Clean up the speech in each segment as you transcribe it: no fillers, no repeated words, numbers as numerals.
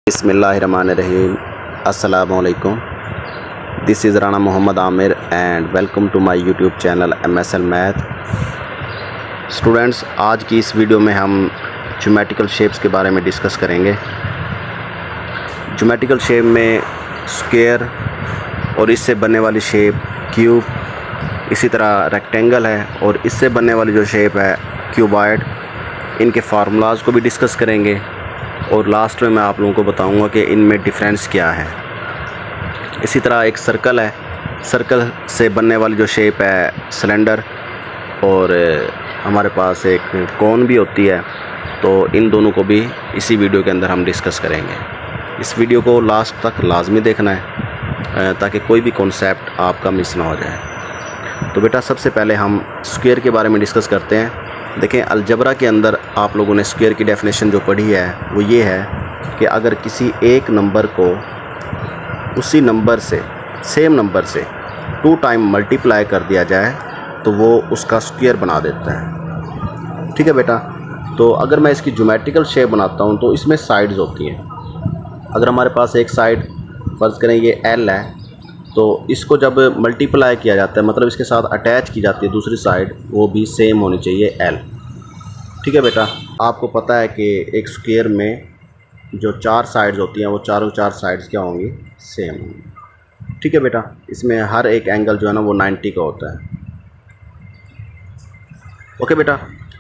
बिस्मिल्लाहिर्रहमानिर्रहीम। अस्सलामुअलैकुम। This is Rana Mohammad Aamir and welcome to my YouTube channel MSL math. Students, आज की इस वीडियो में हम ज्योमेट्रिकल शेप्स के बारे में डिस्कस करेंगे। ज्योमेट्रिकल शेप में स्क्वायर और इससे बनने वाली शेप क्यूब, इसी तरह रेक्टेंगल है और इससे बनने वाली जो शेप है क्यूबॉइड, इनके फार्मूलाज को भी डिस्कस करेंगे और लास्ट में मैं आप लोगों को बताऊंगा कि इनमें डिफरेंस क्या है। इसी तरह एक सर्कल है, सर्कल से बनने वाली जो शेप है सिलेंडर, और हमारे पास एक कोन भी होती है। तो इन दोनों को भी इसी वीडियो के अंदर हम डिस्कस करेंगे। इस वीडियो को लास्ट तक लाजमी देखना है ताकि कोई भी कॉन्सेप्ट आपका मिस ना हो जाए। तो बेटा, सबसे पहले हम स्क्वायर के बारे में डिस्कस करते हैं। देखें, अलजबरा के अंदर आप लोगों ने स्क्वायर की डेफिनेशन जो पढ़ी है वो ये है कि अगर किसी एक नंबर को उसी नंबर से, सेम नंबर से 2 टाइम मल्टीप्लाई कर दिया जाए तो वो उसका स्क्वायर बना देता है। ठीक है बेटा। तो अगर मैं इसकी ज्योमेट्रिकल शेप बनाता हूँ तो इसमें साइड्स होती हैं। अगर हमारे पास एक साइड फ़र्ज़ करें ये L है, तो इसको जब मल्टीप्लाई किया जाता है, मतलब इसके साथ अटैच की जाती है दूसरी साइड, वो भी सेम होनी चाहिए L। ठीक है बेटा। आपको पता है कि एक स्क्वायर में जो 4 साइड्स होती हैं वो चारों 4 साइड्स क्या होंगी, सेम होंगी। ठीक है बेटा। इसमें हर एक एंगल जो है ना वो 90 का होता है। ओके बेटा।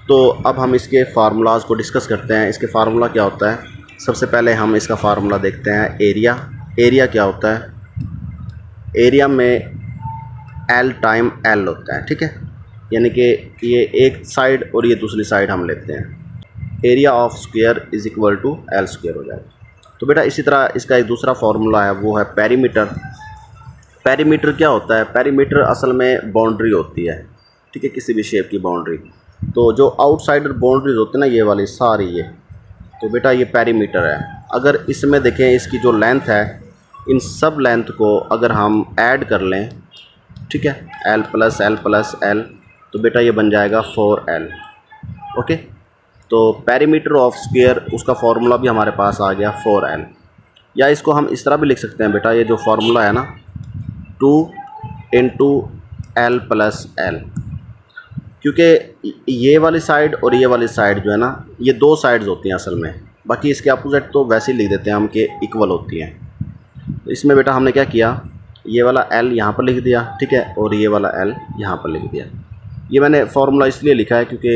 तो अब हम इसके फार्मूलाज को डिस्कस करते हैं। इसके फार्मूला क्या होता है? सबसे पहले हम इसका फार्मूला देखते हैं। एरिया। एरिया क्या होता है? एरिया में L टाइम L होता है। ठीक है, यानी कि ये एक साइड और ये दूसरी साइड हम लेते हैं। Area of square is equal to L square हो जाएगा। तो बेटा, इसी तरह इसका एक दूसरा फार्मूला है, वो है पेरीमीटर। पेरीमीटर क्या होता है? पेरीमीटर असल में बाउंड्री होती है। ठीक है, किसी भी शेप की बाउंड्री। तो जो आउटसाइडर बाउंड्रीज होती है ना, ये वाली सारी, ये तो बेटा ये पेरीमीटर है। अगर इसमें देखें, इसकी जो लेंथ है, इन सब लेंथ को अगर हम ऐड कर लें, ठीक है, L plus L plus L, तो बेटा ये बन जाएगा 4L। ओके। तो पेरीमीटर ऑफ स्क्वायर, उसका फार्मूला भी हमारे पास आ गया 4L। या इसको हम इस तरह भी लिख सकते हैं बेटा, ये जो फार्मूला है ना, 2 इंटू L प्लस L, क्योंकि ये वाली साइड और ये वाली साइड जो है ना, ये 2 साइड्स होती हैं असल में। बाकी इसके अपोजिट तो वैसे ही लिख देते हैं हम कि इक्वल होती हैं। तो इसमें बेटा हमने क्या किया, ये वाला L यहाँ पर लिख दिया, ठीक है, और ये वाला L यहाँ पर लिख दिया। ये मैंने फार्मूला इसलिए लिखा है क्योंकि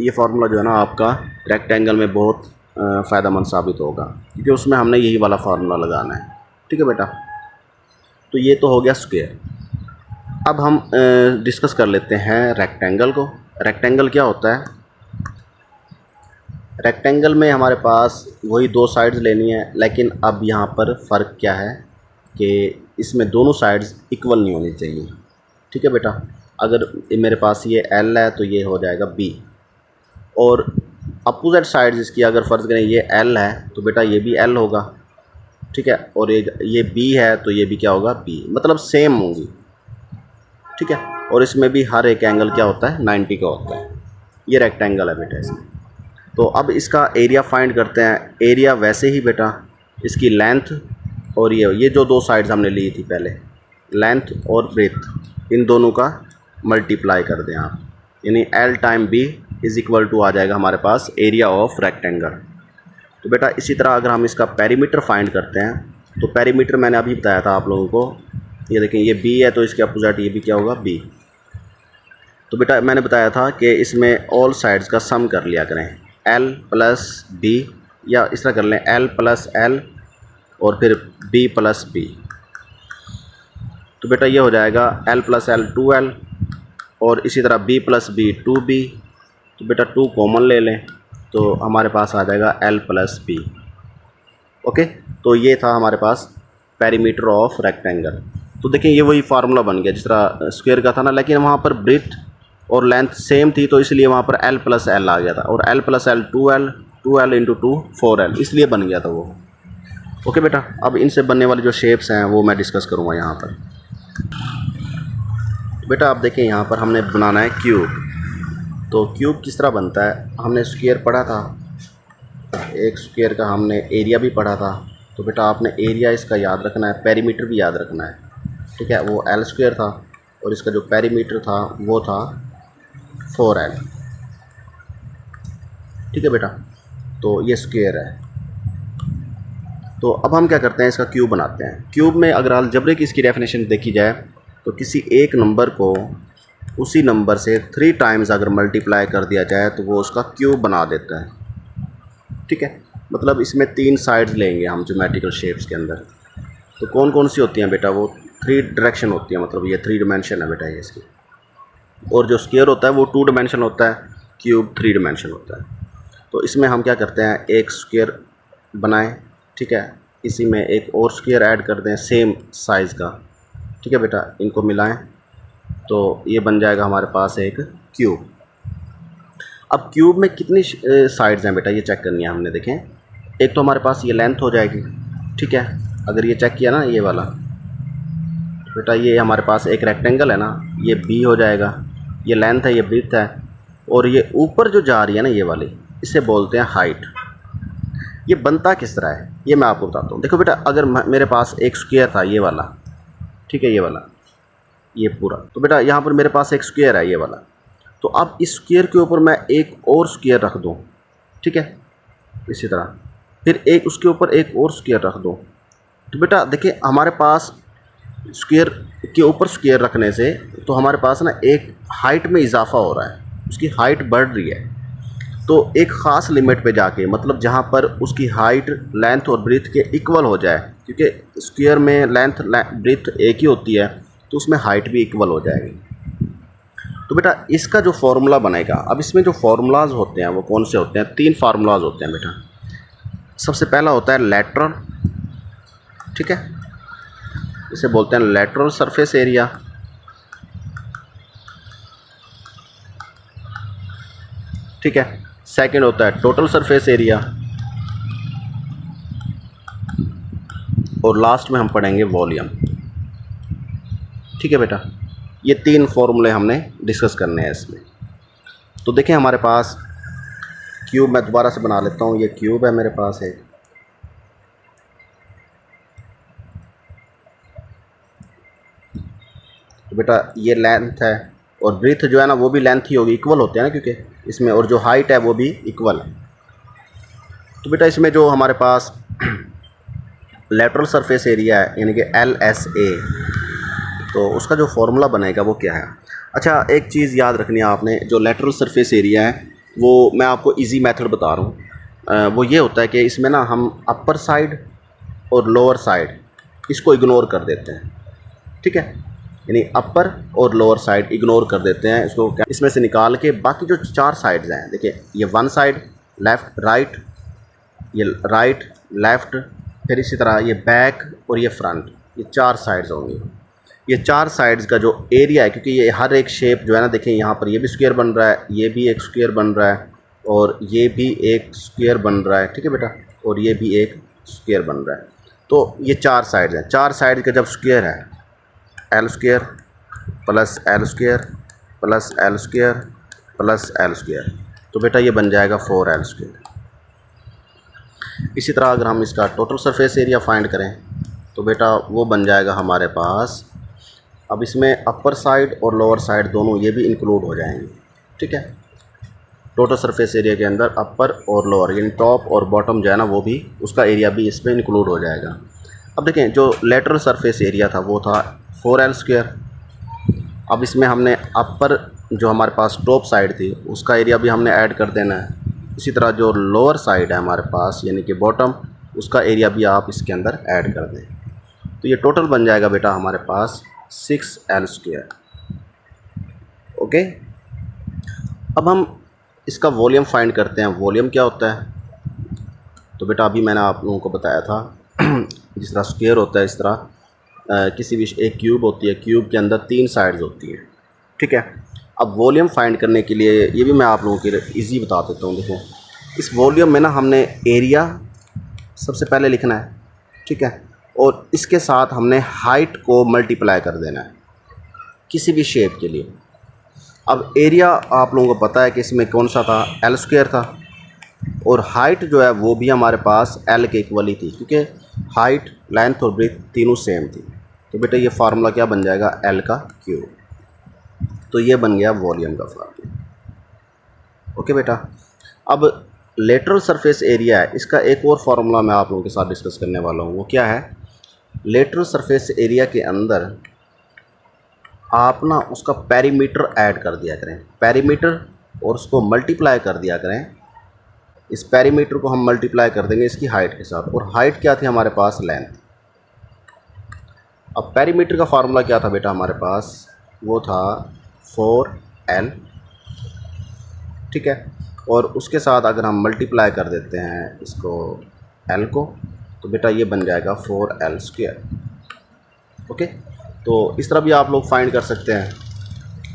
ये फार्मूला जो है ना आपका रेक्टेंगल में बहुत फ़ायदेमंद साबित होगा, क्योंकि उसमें हमने यही वाला फार्मूला लगाना है। ठीक है बेटा। तो ये तो हो गया स्क्वायर। अब हम डिस्कस कर लेते हैं रेक्टेंगल को। रेक्टेंगल क्या होता है? रेक्टेंगल में हमारे पास वही 2 साइड्स लेनी है, लेकिन अब यहाँ पर फ़र्क क्या है कि इसमें दोनों साइड्स इक्वल नहीं होनी चाहिए। ठीक है बेटा। अगर मेरे पास ये L है तो ये हो जाएगा B, और अपोजिट साइड्स इसकी अगर फ़र्ज़ करें ये L है तो बेटा ये भी L होगा। ठीक है, और ये B है तो ये भी क्या होगा, B, मतलब सेम होंगी। ठीक है, और इसमें भी हर एक एंगल क्या होता है, 90 का होता है। ये रेक्टेंगल है बेटा इसमें। तो अब इसका एरिया फाइंड करते हैं। एरिया वैसे ही बेटा, इसकी लेंथ और ये जो 2 साइड्स हमने ली थी पहले, लेंथ और ब्रेथ, इन दोनों का मल्टीप्लाई कर दें आप, यानी L time B is equal to आ जाएगा हमारे पास एरिया ऑफ रेक्टेंगल। तो बेटा इसी तरह अगर हम इसका पेरीमीटर फाइंड करते हैं, तो पेरीमीटर मैंने अभी बताया था आप लोगों को, ये देखें ये B है तो इसके अपोजिट ये भी क्या होगा, B। तो बेटा मैंने बताया था कि इसमें ऑल साइड्स का सम कर लिया करें, L प्लस B, या इस तरह कर लें L प्लस L और फिर B प्लस B। तो बेटा ये हो जाएगा L प्लस L 2L, और इसी तरह B प्लस B 2B। तो बेटा 2 कॉमन ले लें तो हमारे पास आ जाएगा L प्लस B। ओके। तो ये था हमारे पास पेरीमीटर ऑफ रेक्टेंगल। तो देखिए ये वही फार्मूला बन गया जिस तरह स्क्वायर का था ना, लेकिन वहाँ पर ब्रेथ और लेंथ सेम थी तो इसलिए वहाँ पर L प्लस L आ गया था, और L plus L 2L, 2L into 2 4L, इसलिए बन गया था वो। ओके बेटा। अब इनसे बनने वाली जो शेप्स हैं वो मैं डिस्कस करूँगा यहाँ पर। बेटा आप देखें, यहाँ पर हमने बनाना है क्यूब। तो क्यूब किस तरह बनता है? हमने स्क्वायर पढ़ा था, एक स्क्वायर का हमने एरिया भी पढ़ा था, तो बेटा आपने एरिया इसका याद रखना है, पेरीमीटर भी याद रखना है, ठीक है। वो एल स्क्वायर था और इसका जो पेरीमीटर था वो था 4L, ठीक है बेटा। तो ये स्क्वायर है। तो अब हम क्या करते हैं, इसका क्यूब बनाते हैं। क्यूब में अगर अलजेब्रिक इसकी डेफिनेशन देखी जाए तो किसी एक नंबर को उसी नंबर से 3 टाइम्स अगर मल्टीप्लाई कर दिया जाए तो वो उसका क्यूब बना देता है, ठीक है। मतलब इसमें 3 साइड्स लेंगे हम ज्योमेट्रिकल शेप्स के अंदर। तो कौन कौन सी होती हैं बेटा, वो 3 डायरेक्शन होती है, मतलब ये 3 डायमेंशन है बेटा ये इसकी। और जो स्क्वायर होता है वो 2 डायमेंशन होता है, क्यूब 3 डायमेंशन होता है। तो इसमें हम क्या करते हैं, एक स्क्वायर बनाएं, ठीक है। इसी में एक और स्क्वायर ऐड कर दें सेम साइज़ का, ठीक है बेटा। इनको मिलाएं तो ये बन जाएगा हमारे पास एक क्यूब। अब क्यूब में कितनी साइड्स हैं बेटा, ये चेक करनी है हमने। देखें, एक तो हमारे पास ये लेंथ हो जाएगी, ठीक है। अगर ये चेक किया ना ये वाला बेटा, ये हमारे पास एक रेक्टेंगल है ना, ये बी हो जाएगा, ये लेंथ है, ये ब्रीथ है। और ये ऊपर जो जा रही है ना ये वाली, इसे बोलते हैं हाइट। ये बनता किस तरह है ये मैं आपको बताता हूँ। देखो बेटा, अगर मेरे पास एक स्क्वायर था ये वाला, ठीक है, ये वाला, ये पूरा, तो बेटा यहाँ पर मेरे पास एक स्क्वायर है ये वाला। तो अब इस स्क्वायर के ऊपर मैं एक और स्क्वायर रख दूँ, ठीक है, इसी तरह, फिर एक उसके ऊपर एक और स्क्वायर रख दूँ। तो बेटा देखिए, हमारे पास स्क्वायर के ऊपर स्क्वायर रखने से तो हमारे पास ना एक हाइट में इजाफा हो रहा है, उसकी हाइट बढ़ रही है। तो एक ख़ास लिमिट पे जाके, मतलब जहाँ पर उसकी हाइट लेंथ और ब्रीथ के इक्वल हो जाए, क्योंकि स्क्वायर में लेंथ ब्रीथ एक ही होती है, तो उसमें हाइट भी इक्वल हो जाएगी। तो बेटा इसका जो फार्मूला बनेगा, अब इसमें जो फार्मूलाज होते हैं वो कौन से होते हैं, 3 फार्मूलाज होते हैं बेटा। सबसे पहला होता है लेटरल, ठीक है, इसे बोलते हैं लेटरल सरफेस एरिया। ठीक है, सेकंड होता है टोटल सरफेस एरिया, और लास्ट में हम पढ़ेंगे वॉल्यूम। ठीक है बेटा, ये 3 फॉर्मूले हमने डिस्कस करने हैं इसमें। तो देखें हमारे पास क्यूब, मैं दोबारा से बना लेता हूँ। ये क्यूब है मेरे पास एक, तो बेटा ये लेंथ है, और ब्रीथ जो है ना वो भी लेंथ ही होगी, इक्वल होते हैं ना क्योंकि इसमें, और जो हाइट है वो भी इक्वल है। तो बेटा इसमें जो हमारे पास लेटरल सरफेस एरिया है यानी कि LSA, तो उसका जो फॉर्मूला बनेगा वो क्या है। अच्छा, एक चीज़ याद रखनी है आपने, जो लेटरल सरफेस एरिया है वो मैं आपको इजी मेथड बता रहा हूँ। वो ये होता है कि इसमें ना हम अपर साइड और लोअर साइड इसको इग्नोर कर देते हैं, ठीक है, यानी अपर और लोअर साइड इग्नोर कर देते हैं इसको, इसमें से निकाल के बाकी जो 4 साइड्स हैं, देखिए ये 1 साइड लेफ़्ट राइट, ये राइट लेफ़्ट, फिर इसी तरह ये बैक और ये फ्रंट, ये 4 साइड्स होंगी। ये 4 साइड्स का जो एरिया है, क्योंकि ये हर एक शेप जो है ना, देखें यहाँ पर ये भी स्क्वायर बन रहा है, ये भी एक स्क्वायर बन रहा है, और ये भी एक स्क्वायर बन रहा है, ठीक है बेटा, और ये भी एक स्क्वायर बन रहा है। तो ये 4 साइड्स हैं। 4 साइड का जब स्क्वायर है, L square plus L square plus L square plus L square, तो बेटा ये बन जाएगा 4L स्क्वायर। इसी तरह अगर हम इसका टोटल सरफेस एरिया फाइंड करें तो बेटा वो बन जाएगा हमारे पास, अब इसमें अपर साइड और लोअर साइड दोनों ये भी इंक्लूड हो जाएंगे, ठीक है। टोटल सरफेस एरिया के अंदर अपर और लोअर यानी टॉप और बॉटम जो है ना वो भी, उसका एरिया भी इसमें इंक्लूड हो जाएगा। अब देखें, जो लेटरल सरफेस एरिया था वो था 4L स्क्वायर। अब इसमें हमने अपर जो हमारे पास टॉप साइड थी उसका एरिया भी हमने ऐड कर देना है। इसी तरह जो लोअर साइड है हमारे पास यानी कि बॉटम, उसका एरिया भी आप इसके अंदर ऐड कर दें। तो ये टोटल बन जाएगा बेटा हमारे पास 6L स्क्वायर। ओके, अब हम इसका वॉल्यूम फाइंड करते हैं। वॉल्यूम क्या होता है, तो बेटा अभी मैंने आप लोगों को बताया था जिस तरह स्क्वायर होता है इस तरह किसी भी एक क्यूब होती है, क्यूब के अंदर 3 साइड्स होती हैं, ठीक है। अब वॉल्यूम फाइंड करने के लिए ये भी मैं आप लोगों के लिए ईजी बता देता हूँ। देखो, इस वॉल्यूम में ना हमने एरिया सबसे पहले लिखना है, ठीक है, और इसके साथ हमने हाइट को मल्टीप्लाई कर देना है किसी भी शेप के लिए। अब एरिया आप लोगों को पता है कि इसमें कौन सा था, L स्क्वायर था, और हाइट जो है वो भी हमारे पास एल के इक्वल ही थी, क्योंकि हाइट, लेंथ और ब्रेथ तीनों सेम थी। तो बेटा ये फार्मूला क्या बन जाएगा, एल का क्यूब। तो ये बन गया वॉल्यूम का फार्मूला। ओके बेटा, अब लेटरल सरफेस एरिया है, इसका एक और फार्मूला मैं आप लोगों के साथ डिस्कस करने वाला हूँ। वो क्या है, लेटरल सरफेस एरिया के अंदर आप ना उसका पेरीमीटर ऐड कर दिया करें, पेरीमीटर, और उसको मल्टीप्लाई कर दिया करें। इस पेरीमीटर को हम मल्टीप्लाई कर देंगे इसकी हाइट के साथ, और हाइट क्या थी हमारे पास, लेंथ। अब पेरीमीटर का फार्मूला क्या था बेटा हमारे पास, वो था 4L, ठीक है। और उसके साथ अगर हम मल्टीप्लाई कर देते हैं इसको L को, तो बेटा ये बन जाएगा 4L²। ओके, तो इस तरह भी आप लोग फाइंड कर सकते हैं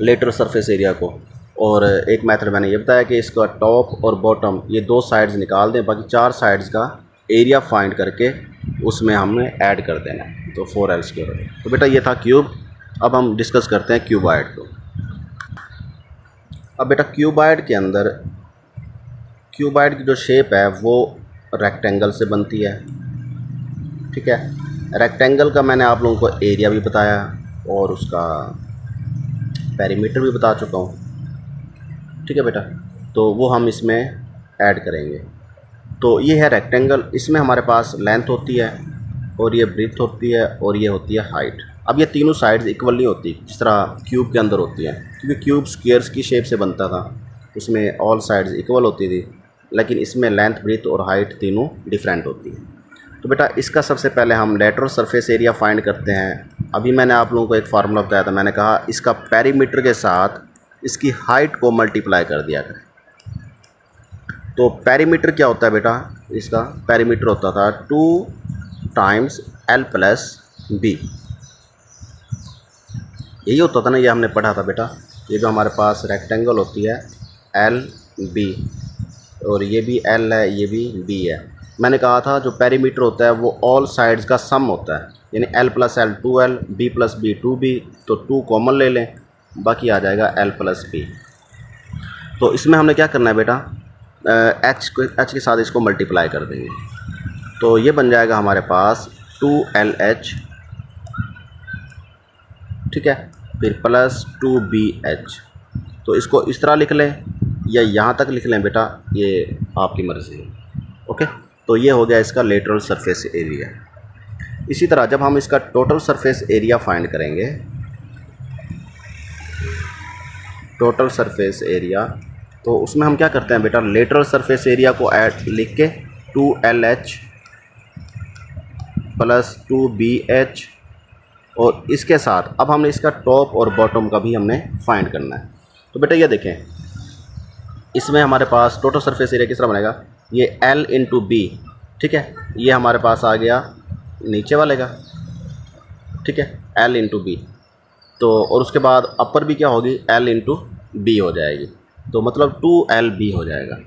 लेटरल सरफेस एरिया को। और एक मेथड मैंने ये बताया कि इसका टॉप और बॉटम ये दो साइड्स निकाल दें, बाकी चार साइड्स का एरिया फाइंड करके उसमें हमने ऐड कर देना है, तो 4L²। तो बेटा ये था क्यूब। अब हम डिस्कस करते हैं क्यूबॉइड को। अब बेटा क्यूबॉइड के अंदर, क्यूबॉइड की जो शेप है वो रेक्टेंगल से बनती है, ठीक है। रेक्टेंगल का मैंने आप लोगों को एरिया भी बताया और उसका पेरीमीटर भी बता चुका हूँ, ठीक है बेटा। तो वो हम इसमें ऐड करेंगे। तो ये है रेक्टेंगल, इसमें हमारे पास लेंथ होती है और ये ब्रीथ होती है और ये होती है हाइट। अब ये तीनों साइड्स इक्वल नहीं होती जिस तरह क्यूब के अंदर होती है, क्योंकि क्यूब स्क्वायर्स की शेप से बनता था, उसमें ऑल साइड्स इक्वल होती थी, लेकिन इसमें लेंथ, ब्रीथ और हाइट तीनों डिफरेंट होती है। तो बेटा इसका सबसे पहले हम लेटरल सरफेस एरिया फाइंड करते हैं। अभी मैंने आप लोगों को एक फार्मूला बताया था, मैंने कहा इसका पेरीमीटर के साथ इसकी हाइट को मल्टीप्लाई कर दिया करें। तो पेरीमीटर क्या होता है बेटा, इसका पेरीमीटर होता था 2 टाइम्स L प्लस B। यही होता था ना, ये हमने पढ़ा था बेटा। ये जो हमारे पास रेक्टेंगल होती है LB, और ये भी L है, ये भी B है। मैंने कहा था जो पेरीमीटर होता है वो ऑल साइड्स का सम होता है, यानी L plus L 2L, B plus B 2B, तो 2 कॉमन ले लें, बाकी आ जाएगा L प्लस B। तो इसमें हमने क्या करना है बेटा, H के साथ इसको मल्टीप्लाई कर देंगे, तो ये बन जाएगा हमारे पास 2LH, ठीक है, फिर प्लस 2BH। तो इसको इस तरह लिख लें या यहाँ तक लिख लें बेटा, ये आपकी मर्ज़ी है। ओके, तो ये हो गया इसका लेटरल सरफेस एरिया। इसी तरह जब हम इसका टोटल सरफेस एरिया फाइंड करेंगे, टोटल सरफेस एरिया, तो उसमें हम क्या करते हैं बेटा, लेटरल सरफेस एरिया को ऐड लिख के 2LH प्लस 2BH, और इसके साथ अब हमने इसका टॉप और बॉटम का भी हमने फाइंड करना है। तो बेटा ये देखें, इसमें हमारे पास टोटल सरफेस एरिया किस तरह बनेगा, ये L इंटू B, ठीक है, ये हमारे पास आ गया नीचे वाले का, ठीक है, L इंटू B। तो और उसके बाद अपर भी क्या होगी, L इंटू B हो जाएगी, तो मतलब 2LB हो जाएगा।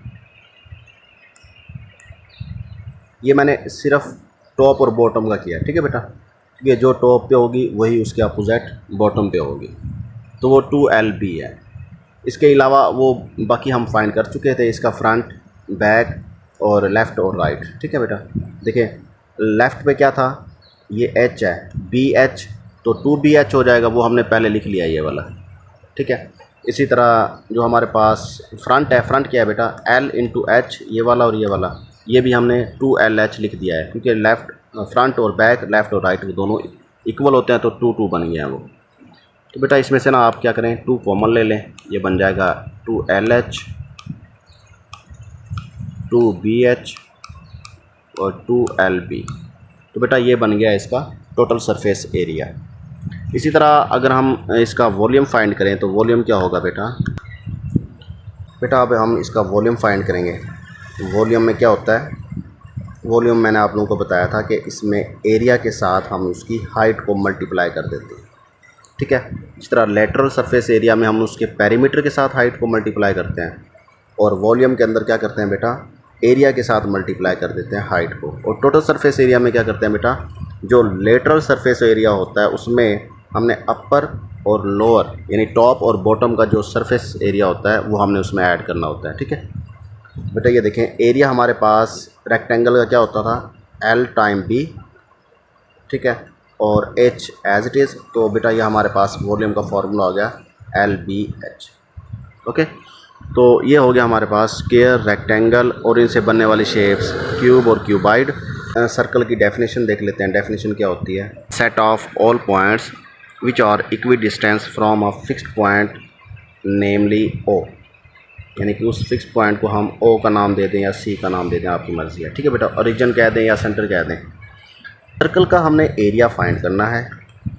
ये मैंने सिर्फ टॉप और बॉटम का किया, ठीक है बेटा, क्योंकि जो टॉप पे होगी वही उसके अपोजिट बॉटम पे होगी, तो वो 2LB है। इसके अलावा वो बाकी हम फाइंड कर चुके थे, इसका फ्रंट, बैक और लेफ़्ट और राइट, ठीक है बेटा। देखिए लेफ़्ट पे क्या था, ये H है, BH, तो 2BH हो जाएगा, वो हमने पहले लिख लिया ये वाला, ठीक है। इसी तरह जो हमारे पास फ्रंट है, फ्रंट क्या है बेटा, L इंटू H, ये वाला और ये वाला, ये भी हमने 2LH लिख दिया है, क्योंकि लेफ़्ट, फ्रंट और बैक, लेफ़्ट और राइट दोनों इक्वल होते हैं, तो 2 बन गया वो। तो बेटा इसमें से ना आप क्या करें, 2 कॉमन ले लें, ये बन जाएगा 2LH, 2BH और 2LB। तो बेटा ये बन गया इसका टोटल सरफेस एरिया। इसी तरह अगर हम इसका वॉल्यूम फाइंड करें, तो वॉल्यूम क्या होगा बेटा, अब हम इसका वॉल्यूम फाइंड करेंगे। वॉल्यूम में क्या होता है, वॉल्यूम मैंने आप लोगों को बताया था कि इसमें एरिया के साथ हम उसकी हाइट को मल्टीप्लाई कर देते हैं, ठीक है। जिस तरह लेटरल सरफेस एरिया में हम उसके पेरीमीटर के साथ हाइट को मल्टीप्लाई करते हैं, और वॉल्यूम के अंदर क्या करते हैं बेटा, एरिया के साथ मल्टीप्लाई कर देते हैं हाइट को। और टोटल सरफेस एरिया में क्या करते हैं बेटा, जो लेटरल सरफेस एरिया होता है उसमें हमने अपर और लोअर, यानी टॉप और बॉटम का जो सरफेस एरिया होता है वो हमने उसमें ऐड करना होता है, ठीक है। बेटा ये देखें, एरिया हमारे पास रेक्टेंगल का क्या होता था, L टाइम B, ठीक है, और H एज इट इज़। तो बेटा ये हमारे पास वॉल्यूम का फार्मूला हो गया LBH। ओके, तो ये हो गया हमारे पास स्क्वायर, रेक्टेंगल और इनसे बनने वाली शेप्स क्यूब और क्यूबाइड। सर्कल की डेफिनेशन देख लेते हैं। डेफिनेशन क्या होती है, set of all points which are equi distance from a fixed point namely O, यानी कि उस फिक्स पॉइंट को हम O का नाम दे दें या C का नाम दे दें, आपकी मर्ज़ी है, ठीक है बेटा। ओरिजिन कह दें या सेंटर कह दें। सर्कल का हमने एरिया फाइंड करना है,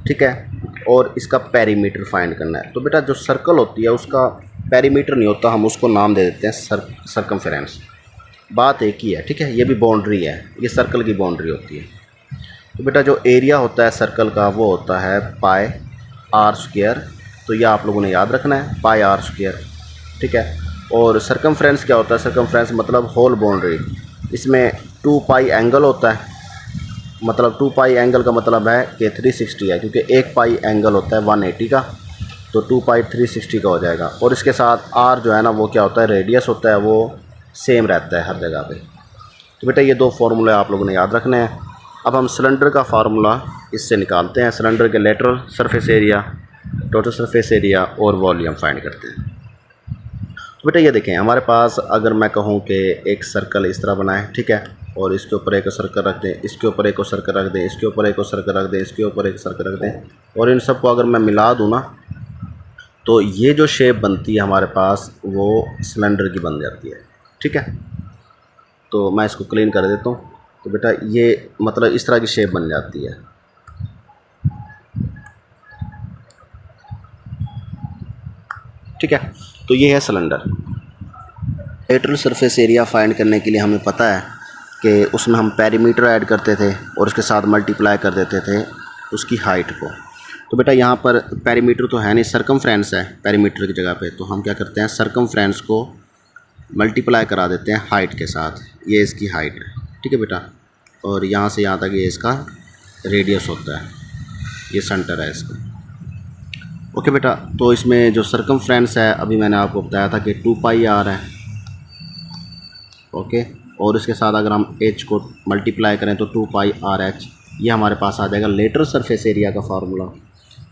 ठीक है, और इसका पेरीमीटर फाइंड करना है। तो बेटा जो सर्कल होती है उसका पेरीमीटर नहीं होता, हम उसको नाम दे देते हैं सर्कमफेरेंस। बात एक ही है, ठीक है, ये भी बाउंड्री है, ये सर्कल की बाउंड्री होती है। तो बेटा जो एरिया होता है सर्कल का वो होता है पाई आर स्क्वायर। तो ये आप लोगों ने याद रखना है, पाई आर स्क्वायर, ठीक है। और सर्कमफ्रेंस क्या होता है, सर्कमफ्रेंस मतलब होल बाउंड्री। इसमें 2 पाई एंगल होता है, मतलब 2 पाई एंगल का मतलब है कि 360 है, क्योंकि 1 पाई एंगल होता है 180 का, तो 2 पाई 360 का हो जाएगा। और इसके साथ आर जो है ना वो क्या होता है, रेडियस होता है, वो सेम रहता है हर जगह पे। तो बेटा ये 2 फार्मूले आप लोगों ने याद रखने हैं। अब हम सिलेंडर का फार्मूला इससे निकालते हैं। सिलेंडर के lateral surface area, total surface area और वॉल्यूम फाइंड करते हैं। तो बेटा ये देखें, हमारे पास अगर मैं कहूँ कि एक सर्कल इस तरह बना है, ठीक है, और इसके ऊपर एक सर्कल रख दें, इसके ऊपर एक सर्कल रख दें, इसके ऊपर एक सर्कल रख दें, इसके ऊपर एक सर्कल रख दें, और इन सबको अगर मैं मिला दूँ ना, तो ये जो शेप बनती है हमारे पास वो सिलेंडर की बन जाती है, ठीक है। तो मैं इसको क्लीन कर देता हूँ। तो बेटा ये मतलब इस तरह की शेप बन जाती है, ठीक है। तो ये है cylinder. Lateral surface area find करने के लिए हमें पता है कि उसमें हम पेरीमीटर ऐड करते थे और उसके साथ मल्टीप्लाई कर देते थे उसकी हाइट को। तो बेटा यहाँ पर पेरीमीटर तो है नहीं, सर्कमफ्रेंस है पेरीमीटर की जगह पे। तो हम क्या करते हैं, सर्कमफ्रेंस को मल्टीप्लाई करा देते हैं हाइट के साथ। ये इसकी हाइट है, ठीक है बेटा, और यहाँ से यहाँ तक ये इसका रेडियस होता है, ये सेंटर है इसका। ओके बेटा, तो इसमें जो सर्कमफ्रेंस है अभी मैंने आपको बताया था कि 2 पाई आर है, ओके, और इसके साथ अगर हम h को मल्टीप्लाई करें तो 2 पाई आर एच, ये हमारे पास आ जाएगा लेटरल सरफेस एरिया का फार्मूला।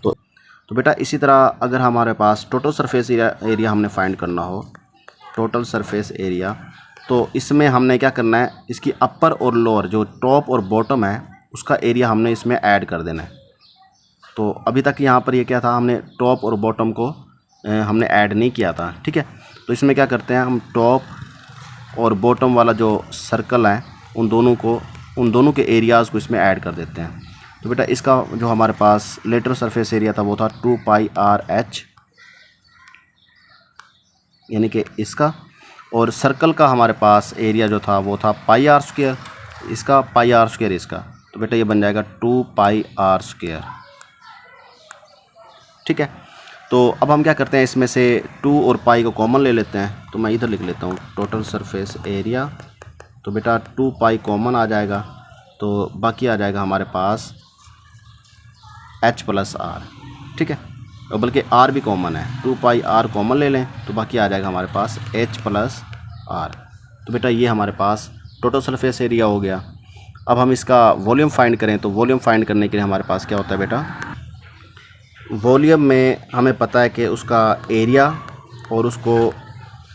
तो बेटा इसी तरह अगर हमारे पास टोटल सरफेस एरिया हमने फाइंड करना हो, टोटल सरफेस एरिया, तो इसमें हमने क्या करना है, इसकी अपर और लोअर जो टॉप और बॉटम है उसका एरिया हमने इसमें ऐड कर देना है। तो अभी तक यहाँ पर ये क्या था, हमने टॉप और बॉटम को हमने ऐड नहीं किया था, ठीक है। तो इसमें क्या करते हैं, हम टॉप और बॉटम वाला जो सर्कल है उन दोनों के एरियाज़ को इसमें ऐड कर देते हैं। तो बेटा इसका जो हमारे पास लेटरल सरफेस एरिया था वो था 2 पाई आर एच, यानी कि इसका, और सर्कल का हमारे पास एरिया जो था वो था पाई आर स्क्वायर, इसका पाई आर स्क्वायर इसका। तो बेटा ये बन जाएगा 2 पाई आर स्क्वायर, ठीक है। तो अब हम क्या करते हैं, इसमें से 2 और पाई को कॉमन ले लेते हैं। तो मैं इधर लिख लेता हूँ टोटल सरफेस एरिया। तो बेटा 2 पाई कॉमन आ जाएगा, तो बाकी आ जाएगा हमारे पास h प्लस आर, ठीक है, और बल्कि r भी कॉमन है, 2 पाई r कॉमन ले लें तो बाकी आ जाएगा हमारे पास h प्लस आर। तो बेटा ये हमारे पास टोटल सरफेस एरिया हो गया। अब हम इसका वॉल्यूम फाइंड करें, तो वॉल्यूम फाइंड करने के लिए हमारे पास क्या होता है बेटा, वॉल्यूम में हमें पता है कि उसका एरिया और उसको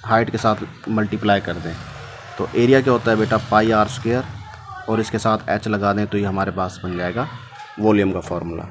हाइट के साथ मल्टीप्लाई कर दें। तो एरिया क्या होता है बेटा, पाई आर स्क्वायर, और इसके साथ h लगा दें तो ये हमारे पास बन जाएगा वॉल्यूम का फार्मूला।